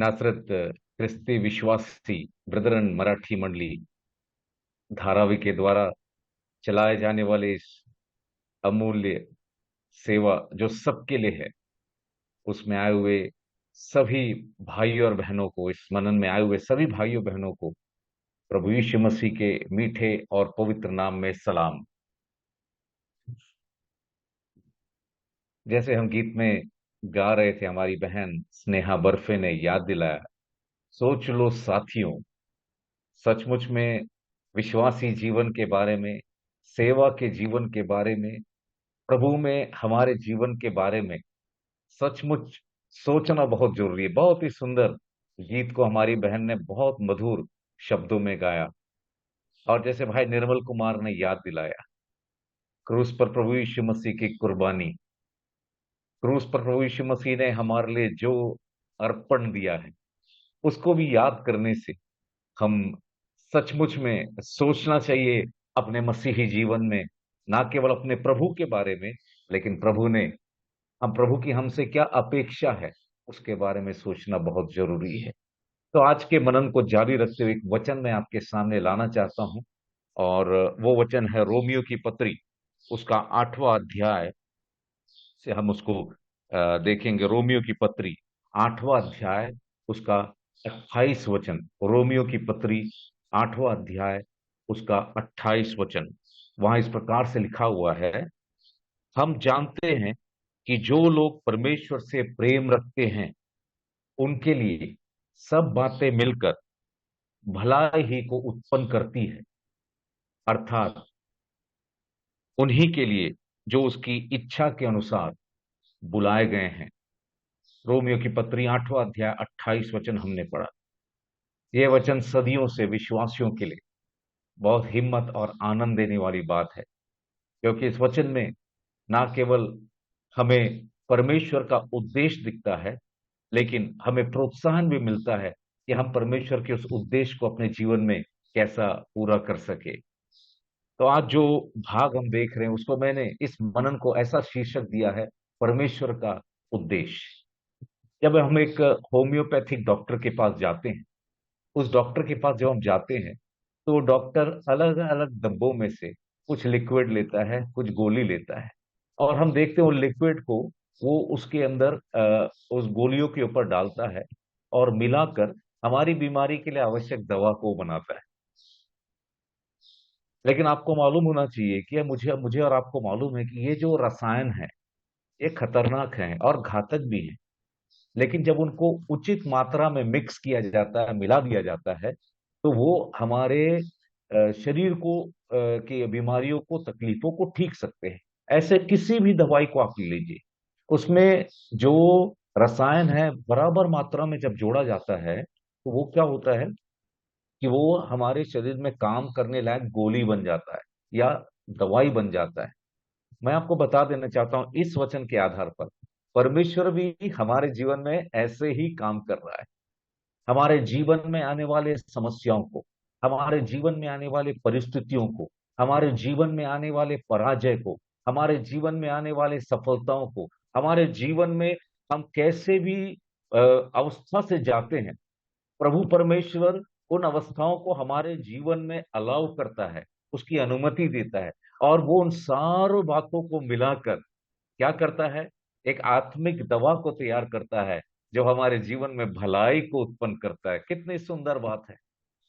नासरत ख्रिस्ती विश्वासी ब्रदरन मराठी मंडली धारावी के द्वारा चलाए जाने वाले इस अमूल्य सेवा जो सबके लिए है, उसमें आए हुए सभी भाइयों और बहनों को, इस मनन में आए हुए सभी भाइयों बहनों को प्रभु यीशु मसीह के मीठे और पवित्र नाम में सलाम। जैसे हम गीत में गा रहे थे, हमारी बहन स्नेहा बर्फे ने याद दिलाया, सोच लो साथियों, सचमुच में विश्वासी जीवन के बारे में, सेवा के जीवन के बारे में, प्रभु में हमारे जीवन के बारे में सचमुच सोचना बहुत जरूरी है। बहुत ही सुंदर गीत को हमारी बहन ने बहुत मधुर शब्दों में गाया। और जैसे भाई निर्मल कुमार ने याद दिलाया, क्रूस पर प्रभु यीशु मसीह की कुर्बानी, क्रूस पर प्रभु यीशु मसीह ने हमारे लिए जो अर्पण दिया है, उसको भी याद करने से हम सचमुच में सोचना चाहिए अपने मसीही जीवन में, ना केवल अपने प्रभु के बारे में, लेकिन प्रभु की हमसे क्या अपेक्षा है, उसके बारे में सोचना बहुत जरूरी है। तो आज के मनन को जारी रखते हुए एक वचन मैं आपके सामने लाना चाहता हूं। और वो वचन है रोमियो की पत्री, उसका 8वां अध्याय से हम उसको देखेंगे। रोमियो की पत्री 8वां अध्याय, उसका 28 वचन। रोमियो की पत्री 8वां अध्याय, उसका 28 वचन। वहां इस प्रकार से लिखा हुआ है, हम जानते हैं कि जो लोग परमेश्वर से प्रेम रखते हैं उनके लिए सब बातें मिलकर भलाई ही को उत्पन्न करती है, अर्थात उन्हीं के लिए जो उसकी इच्छा के अनुसार बुलाए गए हैं। रोमियो की पत्री 8वां अध्याय 28 वचन हमने पढ़ा। यह वचन सदियों से विश्वासियों के लिए बहुत हिम्मत और आनंद देने वाली बात है, क्योंकि इस वचन में ना केवल हमें परमेश्वर का उद्देश्य दिखता है, लेकिन हमें प्रोत्साहन भी मिलता है कि हम परमेश्वर के उस उद्देश्य को अपने जीवन में कैसा पूरा कर सके। तो आज जो भाग हम देख रहे हैं, उसको मैंने इस मनन को ऐसा शीर्षक दिया है, परमेश्वर का उद्देश्य। जब हम एक होम्योपैथिक डॉक्टर के पास जाते हैं, उस डॉक्टर के पास जब हम जाते हैं, तो डॉक्टर अलग अलग डब्बों में से कुछ लिक्विड लेता है, कुछ गोली लेता है, और हम देखते हैं वो लिक्विड को वो उसके अंदर उस गोलियों के ऊपर डालता है और मिलाकर हमारी बीमारी के लिए आवश्यक दवा को बनाता है। लेकिन आपको मालूम होना चाहिए कि मुझे मुझे और आपको मालूम है कि ये जो रसायन है, ये खतरनाक है और घातक भी है। लेकिन जब उनको उचित मात्रा में मिक्स किया जाता है, मिला दिया जाता है, तो वो हमारे शरीर को की बीमारियों को, तकलीफों को ठीक सकते हैं। ऐसे किसी भी दवाई को आप ले लीजिए, उसमें जो रसायन है बराबर मात्रा में जब जोड़ा जाता है, तो वो क्या होता है कि वो हमारे शरीर में काम करने लायक गोली बन जाता है या दवाई बन जाता है। मैं आपको बता देना चाहता हूं, इस वचन के आधार पर परमेश्वर भी हमारे जीवन में ऐसे ही काम कर रहा है। हमारे जीवन में आने वाले समस्याओं को, हमारे जीवन में आने वाले परिस्थितियों को, हमारे जीवन में आने वाले पराजय को, हमारे जीवन में आने वाले सफलताओं को, हमारे जीवन में हम कैसे भी अवस्था से जाते हैं, प्रभु परमेश्वर उन अवस्थाओं को हमारे जीवन में अलाउ करता है, उसकी अनुमति देता है, और वो उन सारों बातों को मिलाकर क्या करता है, एक आत्मिक दवा को तैयार करता है, जो हमारे जीवन में भलाई को उत्पन्न करता है। कितनी सुंदर बात है।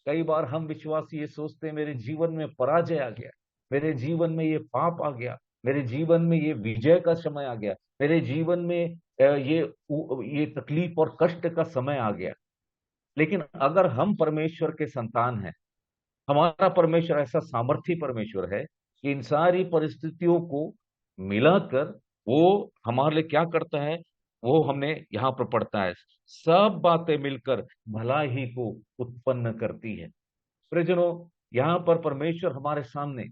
कई बार हम विश्वासी ये सोचते हैं, मेरे जीवन में पराजय आ गया, मेरे जीवन में ये पाप आ गया, मेरे जीवन में ये विजय का समय आ गया, मेरे जीवन में ये तकलीफ और कष्ट का समय आ गया। लेकिन अगर हम परमेश्वर के संतान हैं, हमारा परमेश्वर ऐसा सामर्थी परमेश्वर है कि इन सारी परिस्थितियों को मिलाकर वो हमारे लिए क्या करता है, वो हमने यहां पर पढ़ता है, सब बातें मिलकर भलाई ही को उत्पन्न करती है। प्रियजनों, यहाँ पर परमेश्वर हमारे सामने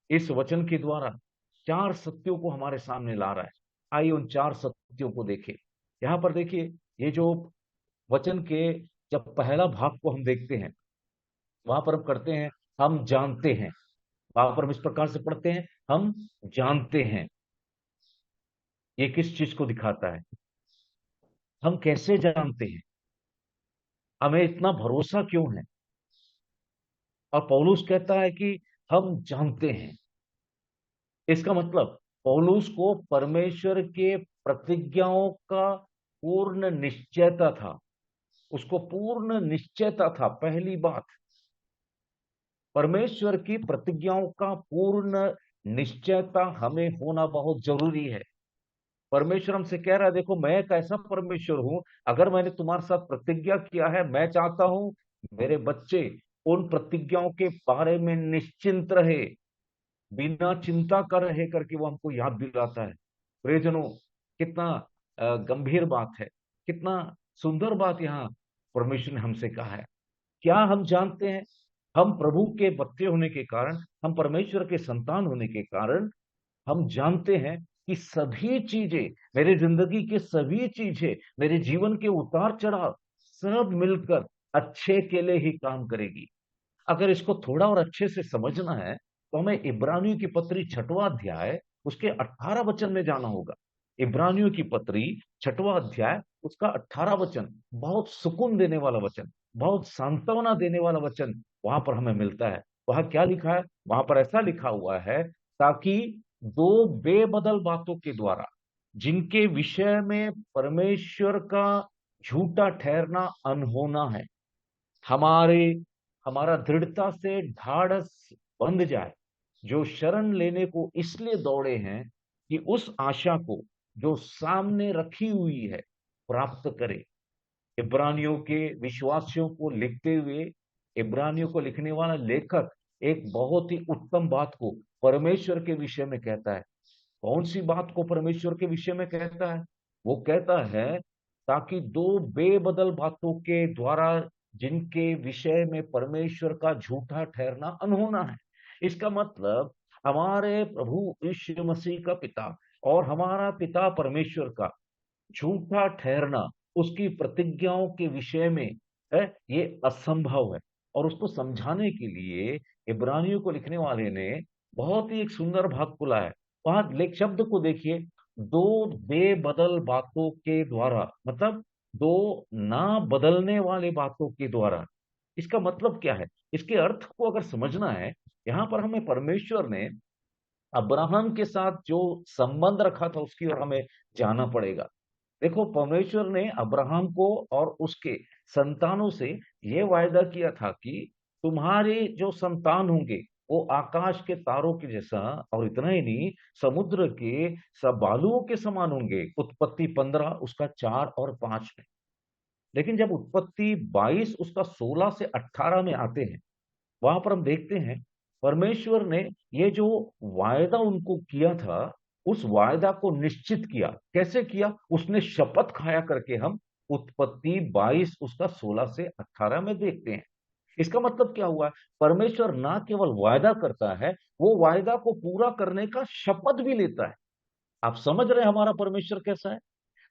इस वचन के द्वारा चार सत्यों को हमारे सामने ला रहा है। आइए उन चार सत्यों को देखें। यहाँ पर देखिए, ये जो वचन के जब पहला भाग को हम देखते हैं, वहां पर हम करते हैं, हम जानते हैं। वहां पर हम इस प्रकार से पढ़ते हैं, हम जानते हैं। ये किस चीज को दिखाता है? हम कैसे जानते हैं? हमें इतना भरोसा क्यों है? और पौलुस कहता है कि हम जानते हैं। इसका मतलब पौलुस को परमेश्वर के प्रतिज्ञाओं का पूर्ण निश्चयता था। उसको पूर्ण निश्चयता था। पहली बात, परमेश्वर की प्रतिज्ञाओं का पूर्ण निश्चयता हमें होना बहुत जरूरी है। परमेश्वर हमसे कह रहा है, देखो मैं एक ऐसा परमेश्वर हूं, अगर मैंने तुम्हारे साथ प्रतिज्ञा किया है, मैं चाहता हूं मेरे बच्चे उन प्रतिज्ञाओं के बारे में निश्चिंत रहे, बिना चिंता कर रहे करके वो हमको याद दिलाता है। प्रियजनों, कितना गंभीर बात है, कितना सुंदर बात यहाँ परमेश्वर ने हमसे कहा है। क्या हम जानते हैं? हम प्रभु के बच्चे होने के कारण, हम परमेश्वर के संतान होने के कारण, हम जानते हैं कि सभी चीजें, मेरे जिंदगी के सभी चीजें, मेरे जीवन के उतार चढ़ाव, सब मिलकर अच्छे के लिए ही काम करेगी। अगर इसको थोड़ा और अच्छे से समझना है तो हमें इब्रानियों की पत्री 6वां अध्याय उसके 18 वचन में जाना होगा। इब्रानियों की पत्री 6वां अध्याय उसका 18 वचन, बहुत सुकून देने वाला वचन, बहुत सांत्वना देने वाला वचन वहां पर हमें मिलता है। वहां क्या लिखा है? वहां पर ऐसा लिखा हुआ है, ताकि दो बेबदल बातों के द्वारा, जिनके विषय में परमेश्वर का झूठा ठहरना अनहोना है, हमारे हमारा दृढ़ता से ढाढ़स बंध जाए, जो शरण लेने को इसलिए दौड़े हैं कि उस आशा को जो सामने रखी हुई है प्राप्त करें। इब्रानियों के विश्वासियों को लिखते हुए, इब्रानियों को लिखने वाला लेखक एक बहुत ही उत्तम बात को परमेश्वर के विषय में कहता है। कौन सी बात को परमेश्वर के विषय में कहता है? वो कहता है, ताकि दो बेबदल बातों के द्वारा, जिनके विषय में परमेश्वर का झूठा ठहरना अनहोना है। इसका मतलब हमारे प्रभु यीशु मसीह का पिता और हमारा पिता परमेश्वर का झूठा ठहरना, उसकी प्रतिज्ञाओं के विषय में है, ये असंभव है। और उसको समझाने के लिए इब्रानियों को लिखने वाले ने बहुत ही एक सुंदर भाग खुला है। वहां लेख शब्द को देखिए, दो बेबदल बातों के द्वारा, मतलब दो ना बदलने वाले बातों के द्वारा। इसका मतलब क्या है? इसके अर्थ को अगर समझना है, यहां पर हमें परमेश्वर ने अब्राहम के साथ जो संबंध रखा था उसकी ओर हमें जाना पड़ेगा। देखो, परमेश्वर ने अब्राहम को और उसके संतानों से यह वायदा किया था कि तुम्हारे जो संतान होंगे वो आकाश के तारों के जैसा, और इतना ही नहीं, समुद्र के सब बालुओं के समान होंगे। उत्पत्ति 15 उसका 4 और 5 में। लेकिन जब उत्पत्ति 22 उसका 16 से 18 में आते हैं, वहां पर हम देखते हैं परमेश्वर ने ये जो वायदा उनको किया था, उस वायदा को निश्चित किया। कैसे किया? उसने शपथ खाया करके हम उत्पत्ति 22 उसका 16 से 18 में देखते हैं। इसका मतलब क्या हुआ? परमेश्वर ना केवल वायदा करता है, वो वायदा को पूरा करने का शपथ भी लेता है। आप समझ रहे हैं हमारा परमेश्वर कैसा है?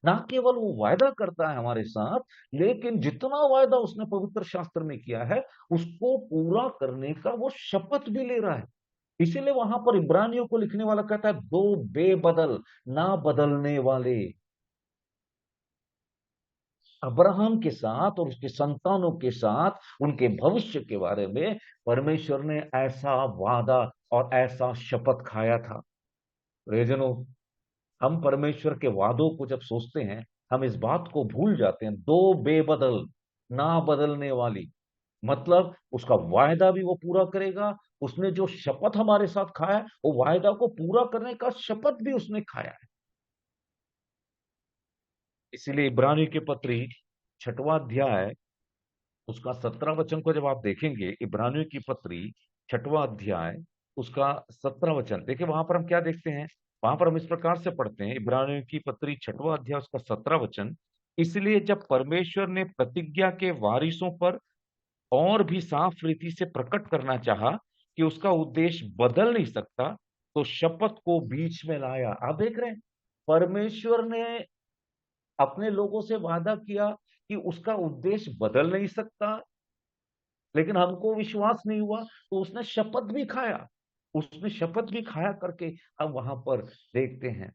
ना केवल वो वायदा करता है हमारे साथ, लेकिन जितना वायदा उसने पवित्र शास्त्र में किया है, उसको पूरा करने का वो शपथ भी ले रहा है। इसीलिए वहां पर इब्रानियों को लिखने वाला कहता है, दो बेबदल, ना बदलने वाले, अब्राहम के साथ और उसके संतानों के साथ उनके भविष्य के बारे में परमेश्वर ने ऐसा वादा और ऐसा शपथ खाया था। प्रियजनों, हम परमेश्वर के वादों को जब सोचते हैं, हम इस बात को भूल जाते हैं, दो बेबदल, ना बदलने वाली, मतलब उसका वायदा भी वो पूरा करेगा। उसने जो शपथ हमारे साथ खाया है, वो वायदा को पूरा करने का शपथ भी उसने खाया है। इसीलिए इब्रानी की पत्री 6वां अध्याय उसका 17 वचन को जब आप देखेंगे, इब्रानियों की पत्री 6वां अध्याय उसका 17 वचन देखिए, वहां पर हम क्या देखते हैं? वहां पर हम इस प्रकार से पढ़ते हैं, इब्रानियों की पत्री 6वां अध्याय उसका 17 वचन, इसलिए जब परमेश्वर ने प्रतिज्ञा के वारिसों पर और भी साफ रीति से प्रकट करना चाहा कि उसका उद्देश्य बदल नहीं सकता, तो शपथ को बीच में लाया। आप देख रहे हैं, परमेश्वर ने अपने लोगों से वादा किया कि उसका उद्देश्य बदल नहीं सकता, लेकिन हमको विश्वास नहीं हुआ, तो उसने शपथ भी खाया। उसने शपथ भी खाया करके अब वहां पर देखते हैं।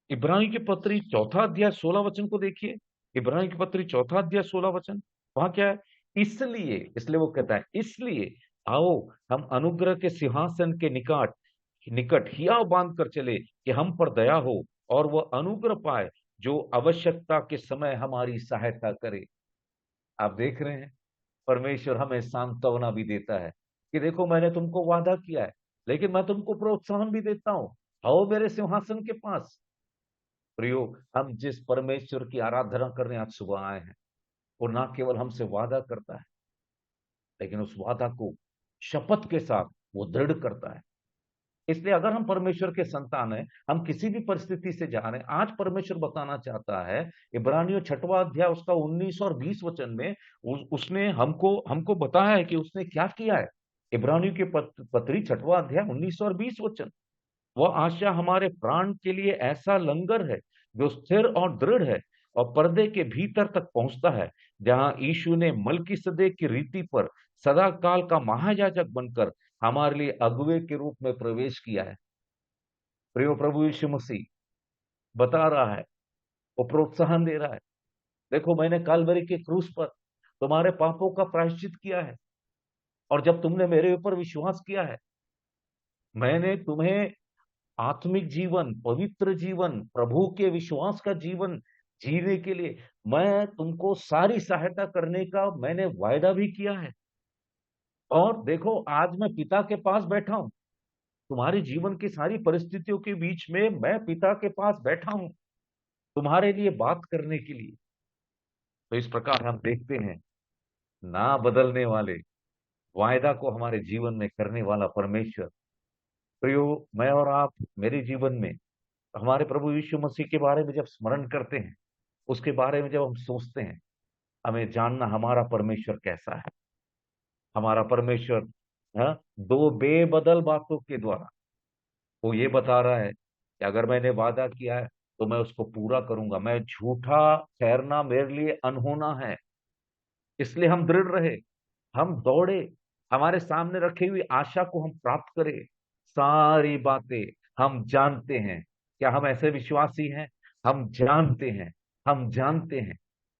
इब्रानी की पत्री 4 अध्याय 16 वचन को देखिए। इब्रानी की पत्री 4 अध्याय 16 वचन, वहां क्या है? इसलिए, इसलिए वो कहता है, इसलिए आओ हम अनुग्रह के सिंहासन के निकट निकट हिया बांध कर चले कि हम पर दया हो और वह अनुग्रह पाए जो आवश्यकता के समय हमारी सहायता करे। आप देख रहे हैं, परमेश्वर हमें सांत्वना भी देता है कि देखो मैंने तुमको वादा किया है, लेकिन मैं तुमको प्रोत्साहन भी देता हूं, आओ मेरे सिंहासन के पास। प्रियो, हम जिस परमेश्वर की आराधना करने आज सुबह आए हैं, वो ना केवल हमसे वादा करता है, लेकिन उस वादा को शपथ के साथ वो दृढ़ करता है। इसलिए अगर हम परमेश्वर के संतान हैं, हम किसी भी परिस्थिति से जा रहे हैं, आज परमेश्वर बताना चाहता है, इब्रानियों 6वां अध्याय उसका 19 और 20 वचन में उसने हमको हमको बताया है कि उसने क्या किया है। इब्रानियों की पत्री 6वां अध्याय 19 और 20 वचन, वह आशा हमारे प्राण के लिए ऐसा लंगर है जो स्थिर और दृढ़ है और पर्दे के भीतर तक पहुंचता है, जहां यीशु ने मलकीसदेक की रीति पर सदा काल का महायाजक बनकर हमारे लिए अगुवे के रूप में प्रवेश किया है। प्रियो, प्रभु यीशु मसीह बता रहा है, वो प्रोत्साहन दे रहा है, देखो मैंने काल्वरी के क्रूस पर तुम्हारे पापों का प्रायश्चित किया है, और जब तुमने मेरे ऊपर विश्वास किया है, मैंने तुम्हें आत्मिक जीवन, पवित्र जीवन, प्रभु के विश्वास का जीवन जीने के लिए मैं तुमको सारी सहायता करने का मैंने वायदा भी किया है। और देखो आज मैं पिता के पास बैठा हूं, तुम्हारे जीवन की सारी परिस्थितियों के बीच में मैं पिता के पास बैठा हूं तुम्हारे लिए बात करने के लिए। तो इस प्रकार हम देखते हैं, ना बदलने वाले वायदा को हमारे जीवन में करने वाला परमेश्वर। प्रियो, मैं और आप मेरे जीवन में हमारे प्रभु यीशु मसीह के बारे में जब स्मरण करते हैं, उसके बारे में जब हम सोचते हैं, हमें जानना हमारा परमेश्वर कैसा है। हमारा परमेश्वर, हाँ, दो बेबदल बातों के द्वारा वो ये बता रहा है कि अगर मैंने वादा किया है तो मैं उसको पूरा करूंगा, मैं झूठा ठहरना मेरे लिए अनहोना है। इसलिए हम दृढ़ रहे, हम दौड़े, हमारे सामने रखी हुई आशा को हम प्राप्त करें। सारी बातें हम जानते हैं। क्या हम ऐसे विश्वासी हैं? हम जानते हैं, हम जानते हैं।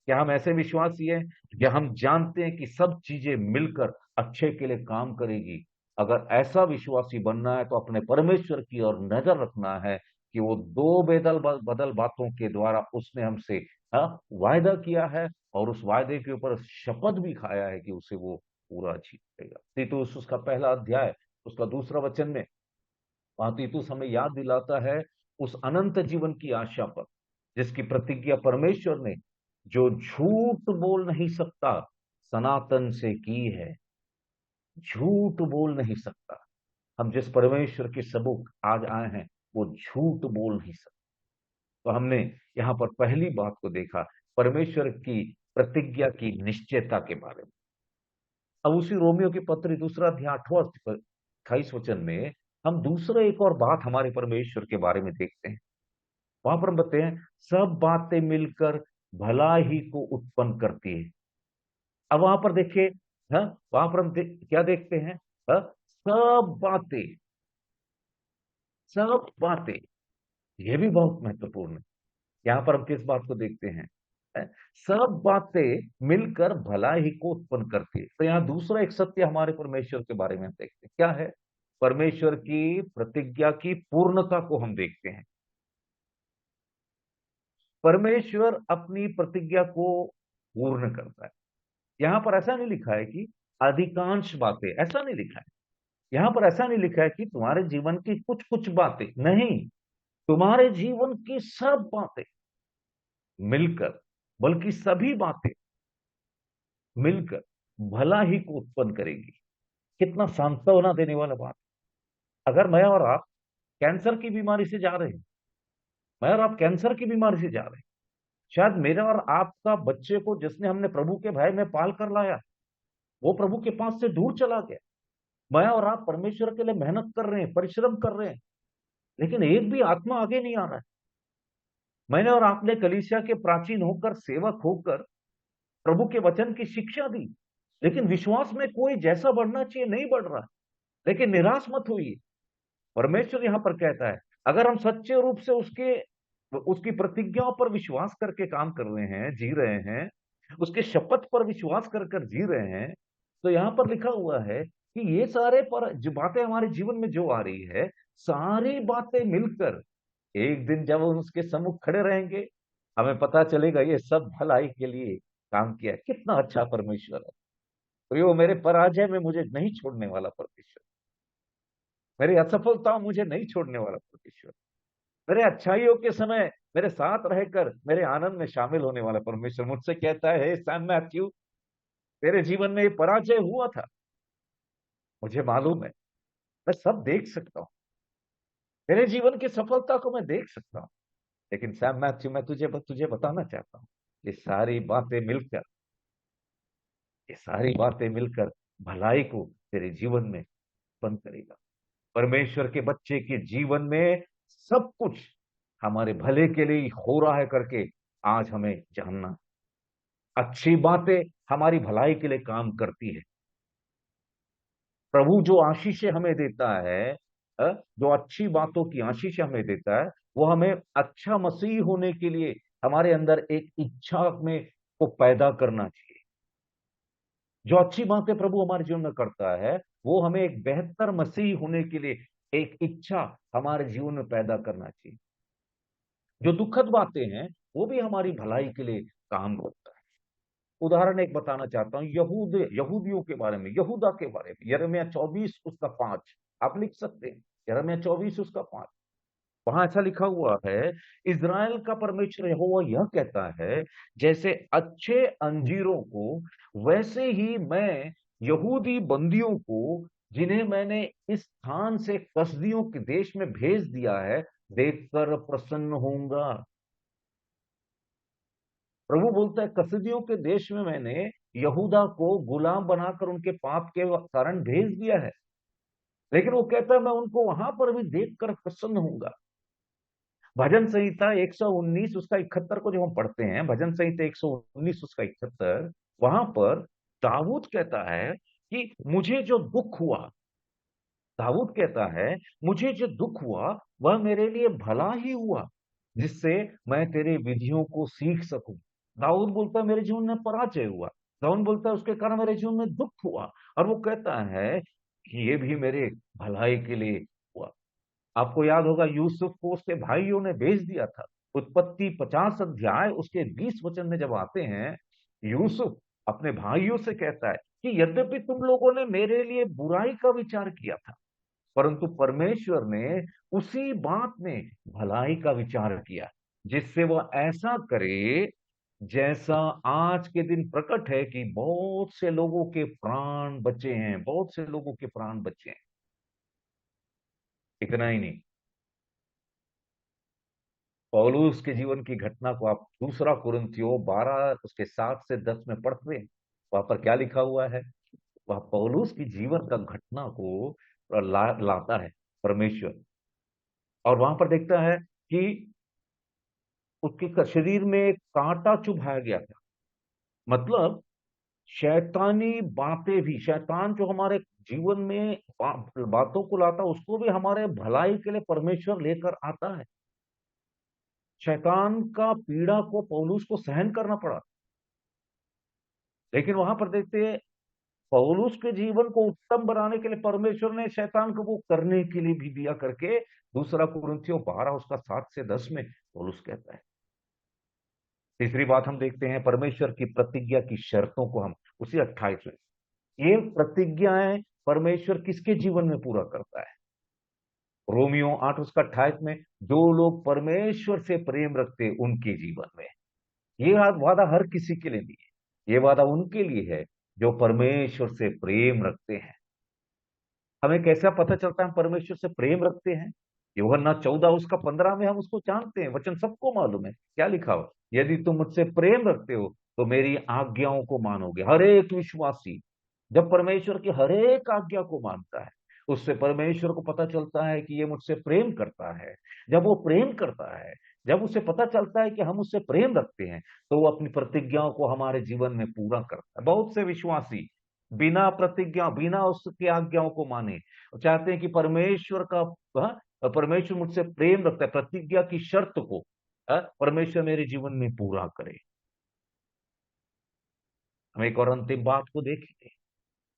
क्या हम ऐसे विश्वासी हैं? क्या हम जानते हैं कि सब चीजें मिलकर अच्छे के लिए काम करेगी? अगर ऐसा विश्वासी बनना है तो अपने परमेश्वर की ओर नजर रखना है कि वो दो बेदल बदल बातों के द्वारा उसने हमसे, हाँ, वायदा किया है, और उस वायदे के ऊपर शपथ भी खाया है कि उसे वो पूरा जीतेगा। तीतुस उसका पहला अध्याय उसका दूसरा वचन में वहां तीतुस हमें याद दिलाता है उस अनंत जीवन की आशा पर, जिसकी प्रतिज्ञा परमेश्वर ने, जो झूठ बोल नहीं सकता, सनातन से की है। झूठ बोल नहीं सकता। हम जिस परमेश्वर के सबूत आज आए हैं, वो झूठ बोल नहीं सकता। तो हमने यहाँ पर पहली बात को देखा, परमेश्वर की प्रतिज्ञा की निश्चयता के बारे में। अब उसी रोमियो की पत्री दूसरा अध्याय 28 वचन में हम दूसरा एक और बात हमारे परमेश्वर के बारे में देखते हैं। वहां पर हम बताते हैं, सब बातें मिलकर भला ही को उत्पन्न करती है। अब वहां पर देखिए, हाँ, वहां पर हम क्या देखते हैं? हाँ, सब बातें, सब बातें, ये भी बहुत महत्वपूर्ण है। यहां पर हम किस बात को देखते हैं? हैं? सब बातें मिलकर भला ही को उत्पन्न करती है। तो यहाँ दूसरा एक सत्य हमारे परमेश्वर के बारे में हम देखते हैं, क्या है? परमेश्वर की प्रतिज्ञा की पूर्णता को हम देखते हैं। परमेश्वर अपनी प्रतिज्ञा को पूर्ण करता है। यहां पर ऐसा नहीं लिखा है कि अधिकांश बातें, ऐसा नहीं लिखा है। यहां पर ऐसा नहीं लिखा है कि तुम्हारे जीवन की कुछ कुछ बातें, नहीं, तुम्हारे जीवन की सब बातें मिलकर, बल्कि सभी बातें मिलकर भला ही को उत्पन्न करेगी। कितना सांत्वना देने वाला बात। अगर मैं और आप कैंसर की बीमारी से जा रहे हैं, मैं और आप कैंसर की बीमारी से जा रहे हैं, शायद मेरे और आपका बच्चे को जिसने हमने प्रभु के भय में पाल कर लाया, वो प्रभु के पास से दूर चला गया। मैं और आप परमेश्वर के लिए मेहनत कर रहे हैं, परिश्रम कर रहे हैं, लेकिन एक भी आत्मा आगे नहीं आ रहा है। मैंने और आपने कलीसिया के प्राचीन होकर, सेवक होकर प्रभु के वचन की शिक्षा दी, लेकिन विश्वास में कोई जैसा बढ़ना चाहिए नहीं बढ़ रहा है। लेकिन निराश मत होइए, परमेश्वर यहां पर कहता है, अगर हम सच्चे रूप से उसके उसकी प्रतिज्ञाओं पर विश्वास करके काम कर रहे हैं, जी रहे हैं, उसके शपथ पर विश्वास कर कर जी रहे हैं, तो यहां पर लिखा हुआ है कि ये सारे पर जो बातें हमारे जीवन में जो आ रही है, सारी बातें मिलकर एक दिन जब हम उसके सम्मुख खड़े रहेंगे, हमें पता चलेगा ये सब भलाई के लिए काम किया है। कितना अच्छा परमेश्वर है। तो ये मेरे पराजय में मुझे नहीं छोड़ने वाला परमेश्वर, मेरी असफलता मुझे नहीं छोड़ने वाला परमेश्वर, मेरे अच्छाइयों के समय मेरे साथ रहकर मेरे आनंद में शामिल होने वाला परमेश्वर मुझसे कहता है, हे सैम मैथ्यू, तेरे जीवन में ये पराजय हुआ था, मुझे मालूम है, मैं सब देख सकता हूँ, तेरे जीवन की सफलता को मैं देख सकता हूँ। लेकिन सैम मैथ्यू, मैं तुझे तुझे बताना चाहता हूँ, ये सारी बातें मिलकर, ये सारी बातें मिलकर भलाई को तेरे जीवन में उत्पन्न करेगा। परमेश्वर के बच्चे के जीवन में सब कुछ हमारे भले के लिए ही हो रहा है करके आज हमें जानना। अच्छी बातें हमारी भलाई के लिए काम करती है। प्रभु जो आशीषें हमें देता है, जो अच्छी बातों की आशीष हमें देता है, वो हमें अच्छा मसीह होने के लिए हमारे अंदर एक इच्छा में को पैदा करना चाहिए। जो अच्छी बातें प्रभु हमारे जीवन में करता है, वो हमें एक बेहतर मसीह होने के लिए एक इच्छा हमारे जीवन में पैदा करना चाहिए। जो दुखद बातें हैं, वो भी हमारी भलाई के लिए काम करता है। उदाहरण एक बताना चाहता हूं, यहूदियों के बारे में, यहूदा के बारे में, यिर्मयाह 24 उसका 5 आप लिख सकते हैं। यिर्मयाह 24 उसका 5, वहां ऐसा लिखा हुआ है, इज़राइल का परमेश्वर यहोवा यह कहता है, जैसे अच्छे अंजीरों को, वैसे ही मैं यहूदी बंदियों को, जिन्हें मैंने इस स्थान से कसदियों के देश में भेज दिया है, देखकर प्रसन्न होऊंगा। प्रभु बोलता है, कसदियों के देश में मैंने यहूदा को गुलाम बनाकर उनके पाप के कारण भेज दिया है, लेकिन वो कहता है मैं उनको वहां पर भी देखकर प्रसन्न होऊंगा। भजन संहिता 119 उसका 71 को जब हम पढ़ते हैं, भजन संहिता 119 उसका 71, वहां पर दाऊद कहता है कि मुझे जो दुख हुआ, दाऊद कहता है मुझे जो दुख हुआ वह मेरे लिए भला ही हुआ, जिससे मैं तेरे विधियों को सीख सकूं। दाऊद बोलता है मेरे जीवन में पराजय हुआ, दाऊद बोलता है उसके कारण मेरे जीवन में दुख हुआ, और वो कहता है कि ये भी मेरे भलाई के लिए हुआ। आपको याद होगा, यूसुफ को उसके भाइयों ने भेज दिया था। उत्पत्ति 50 अध्याय उसके 20 वचन में जब आते हैं, यूसुफ अपने भाइयों से कहता है कि यद्यपि तुम लोगों ने मेरे लिए बुराई का विचार किया था, परंतु परमेश्वर ने उसी बात में भलाई का विचार किया, जिससे वह ऐसा करे जैसा आज के दिन प्रकट है कि बहुत से लोगों के प्राण बचे हैं, बहुत से लोगों के प्राण बचे हैं। इतना ही नहीं, पौलुस के जीवन की घटना को आप दूसरा कुरिन्थियों 12 उसके 7 से 10 में पढ़ते हैं, वहां पर क्या लिखा हुआ है। वह पौलुस की जीवन का घटना को लाता है परमेश्वर, और वहां पर देखता है कि उसके शरीर में एक कांटा चुभाया गया था। मतलब शैतानी बातें भी, शैतान जो हमारे जीवन में बातों को लाता है, उसको भी हमारे भलाई के लिए परमेश्वर लेकर आता है। शैतान का पीड़ा को पौलुस को सहन करना पड़ा, लेकिन वहां पर देखते हैं पौलुस के जीवन को उत्तम बनाने के लिए परमेश्वर ने शैतान को वो करने के लिए भी दिया करके दूसरा कुरिन्थियों 12 उसका 7 से 10 में पौलुस कहता है। तीसरी बात हम देखते हैं, परमेश्वर की प्रतिज्ञा की शर्तों को हम उसी 28 में, ये प्रतिज्ञाएं परमेश्वर किसके जीवन में पूरा करता है। रोमियो 8 उसका 28 में, जो लोग परमेश्वर से प्रेम रखते हैं उनके जीवन में, ये वादा हर किसी के लिए नहीं है, ये वादा उनके लिए है जो परमेश्वर से प्रेम रखते हैं। हमें कैसा पता चलता है हम परमेश्वर से प्रेम रखते हैं। यूहन्ना 14 उसका 15 में हम उसको जानते हैं, वचन सबको मालूम है, क्या लिखा हो, यदि तुम मुझसे प्रेम रखते हो तो मेरी आज्ञाओं को मानोगे। हर एक विश्वासी जब परमेश्वर की हर एक आज्ञा को मानता है, उससे परमेश्वर को पता चलता है कि ये मुझसे प्रेम करता है। जब वो प्रेम करता है, जब उसे पता चलता है कि हम उससे प्रेम रखते हैं, तो वो अपनी प्रतिज्ञाओं को हमारे जीवन में पूरा करता है। बहुत से विश्वासी बिना प्रतिज्ञा, बिना उसकी आज्ञाओं को माने चाहते हैं कि परमेश्वर का, परमेश्वर मुझसे प्रेम रखता है, प्रतिज्ञा की शर्त को परमेश्वर मेरे जीवन में पूरा करे। हम एक और अंतिम बात को देखेंगे,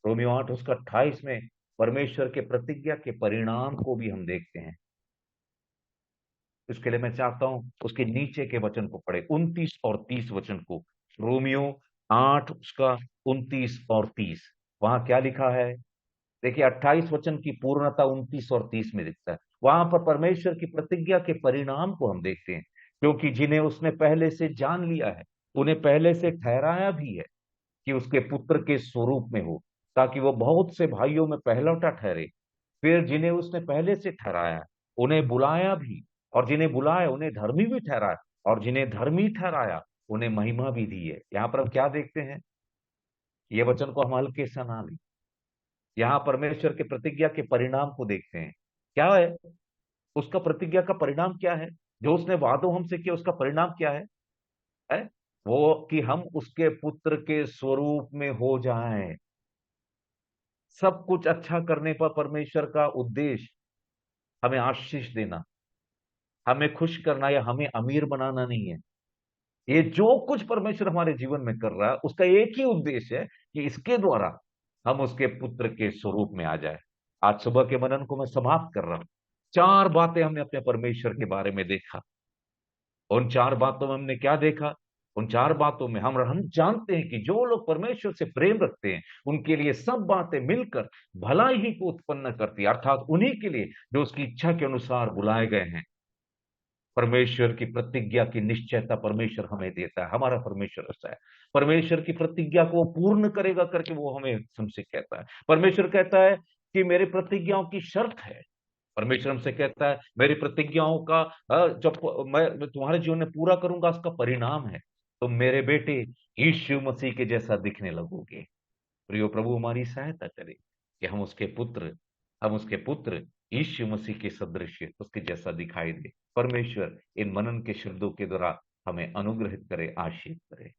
रोमियो 8 उसका 28 में परमेश्वर के प्रतिज्ञा के परिणाम को भी हम देखते हैं। इसके लिए मैं चाहता हूं उसके नीचे के वचन को पढ़े, 29 और 30 वचन को। रोमियो 8 उसका 29 और 30, वहां क्या लिखा है? देखिए, 28 वचन की पूर्णता 29 और 30 में दिखता है। वहां पर परमेश्वर की प्रतिज्ञा के परिणाम को हम देखते हैं। क्योंकि जिन्हें उसने पहले से जान लिया है, उन्हें पहले से ठहराया भी है कि उसके पुत्र के स्वरूप में हो, ताकि वो बहुत से भाइयों में पहलौठा ठहरे। फिर जिन्हें उसने पहले से ठहराया, उन्हें बुलाया भी, और जिन्हें बुलाया उन्हें धर्मी भी ठहराया, और जिन्हें धर्मी ठहराया उन्हें महिमा भी दी है। यहां पर हम क्या देखते हैं? ये वचन को हम हल्के से ना लें। यहां परमेश्वर के प्रतिज्ञा के परिणाम को देखते हैं। क्या है उसका प्रतिज्ञा का परिणाम? क्या है जो उसने वादों हमसे किया? उसका परिणाम क्या है? वो कि हम उसके पुत्र के स्वरूप में हो जाएं। सब कुछ अच्छा करने पर परमेश्वर का उद्देश्य हमें आशीष देना, हमें खुश करना या हमें अमीर बनाना नहीं है। ये जो कुछ परमेश्वर हमारे जीवन में कर रहा है, उसका एक ही उद्देश्य है कि इसके द्वारा हम उसके पुत्र के स्वरूप में आ जाए। आज सुबह के मनन को मैं समाप्त कर रहा हूं। चार बातें हमने अपने परमेश्वर के बारे में देखा। उन चार बातों में हमने क्या देखा? उन चार बातों में हम जानते हैं कि जो लोग परमेश्वर से प्रेम रखते हैं, उनके लिए सब बातें मिलकर भलाई ही को उत्पन्न करती है, अर्थात उन्हीं के लिए जो उसकी इच्छा के अनुसार बुलाए गए हैं। परमेश्वर की प्रतिज्ञा की निश्चयता परमेश्वर हमें देता है। हमारा परमेश्वर ऐसा है, परमेश्वर की प्रतिज्ञा को पूर्ण करेगा करके वो हमें हमसे कहता है। परमेश्वर कहता है कि मेरे प्रतिज्ञाओं की शर्त है। परमेश्वर हमसे कहता है मेरी प्रतिज्ञाओं का जब मैं तुम्हारे जीवन में पूरा करूंगा, उसका परिणाम है तुम मेरे बेटे यीशु मसीह के जैसा दिखने लगोगे। प्रियो, प्रभु हमारी सहायता करे कि हम उसके पुत्र यीशु मसीह के सदृश उसके जैसा दिखाई दे। परमेश्वर इन मनन के शब्दों के द्वारा हमें अनुग्रहित करे, आशीष करे।